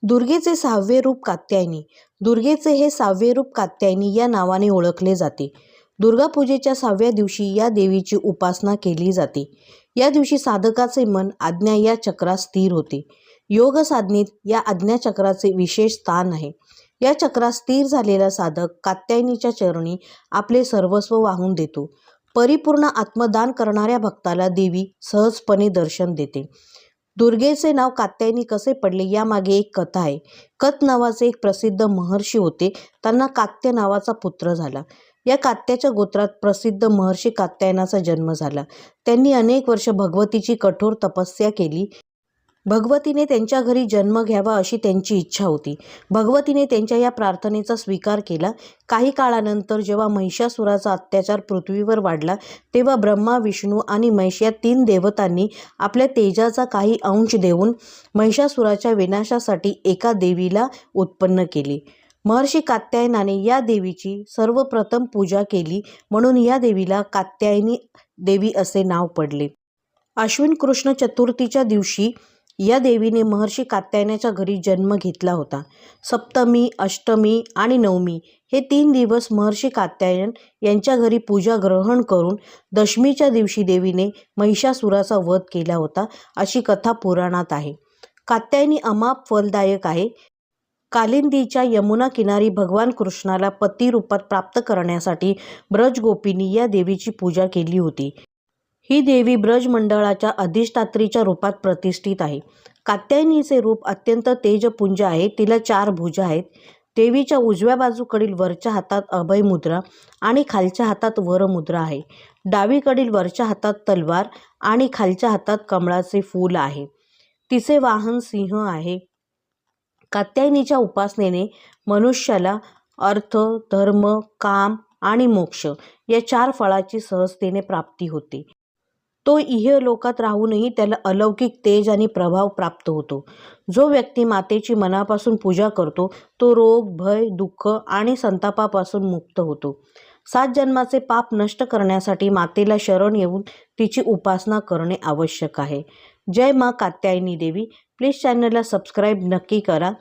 दुर्गेचे 6वे रूप कात्यायनी. दुर्गेचे हे 6वे रूप कात्यायनी या नावाने ओळखले जाते. दुर्गापूजेच्या 6व्या दिवशी या देवीची उपासना केली जाते. या दिवशी साधकाचे मन आज्ञा या चक्रात स्थिर होते. योग साधनेत या आज्ञाचक्राचे विशेष स्थान आहे. या चक्रात स्थिर झालेला साधक कात्यायनीच्या चरणी आपले सर्वस्व वाहून देतो. परिपूर्ण आत्मदान करणाऱ्या भक्ताला देवी सहजपणे दर्शन देते. दुर्गेचे नाव कात्यायनी कसे पडले यामागे एक कथा आहे. कत नावाचे एक प्रसिद्ध महर्षी होते. त्यांना कात्य नावाचा पुत्र झाला. या कात्याच्या गोत्रात प्रसिद्ध महर्षी कात्यायनाचा जन्म झाला. त्यांनी अनेक वर्ष भगवतीची कठोर तपस्या केली. भगवतीने त्यांच्या घरी जन्म घ्यावा अशी त्यांची इच्छा होती. भगवतीने त्यांच्या या प्रार्थनेचा स्वीकार केला. काही काळानंतर जेव्हा महिषासुराचा अत्याचार पृथ्वीवर वाढला तेव्हा ब्रह्मा, विष्णू आणि महेश या 3 देवतांनी आपल्या तेजाचा काही अंश देऊन महिषासुराच्या विनाशासाठी एका देवीला उत्पन्न केले. महर्षी कात्यायनाने या देवीची सर्वप्रथम पूजा केली म्हणून या देवीला कात्यायनी देवी असे नाव पडले. आश्विन कृष्ण चतुर्थीच्या दिवशी या देवीने महर्षी कात्यायनाच्या घरी जन्म घेतला होता. सप्तमी, अष्टमी आणि नवमी हे 3 दिवस महर्षी कात्यायन यांच्या घरी पूजा ग्रहण करून दशमीच्या दिवशी देवीने महिषासुराचा वध केला होता अशी कथा पुराणात आहे. कात्यायनी अमाप फलदायक आहे. कालिंदीच्या यमुना किनारी भगवान कृष्णाला पती रूपात प्राप्त करण्यासाठी ब्रजगोपींनी या देवीची पूजा केली होती. ही देवी ब्रजमंडळाच्या अधिष्ठात्रीच्या रूपात प्रतिष्ठित आहे. कात्यायनीचे रूप अत्यंत तेजपुंज आहे. तिला 4 भुजा आहेत. देवीच्या उजव्या बाजूकडील वरच्या हातात अभय मुद्रा आणि खालच्या हातात वरमुद्रा आहे. डावीकडील वरच्या हातात तलवार आणि खालच्या हातात कमळाचे फूल आहे. तिचे वाहन सिंह आहे. कात्यायनीच्या उपासनेने मनुष्याला अर्थ, धर्म, काम आणि मोक्ष या 4 फळाची सहजतेने प्राप्ती होते. तो इहलोकात राहूनही त्याला अलौकिक तेज आणि प्रभाव प्राप्त होतो. जो व्यक्ती मातेची मनापासून पूजा करतो तो रोग, भय, दुःख आणि संतापापासून मुक्त होतो. 7 जन्माचे पाप नष्ट करण्यासाठी मातेला शरण येऊन तिची उपासना करणे आवश्यक आहे. जय मा कात्यायनी देवी. प्लीज चॅनलला सबस्क्राईब नक्की करा.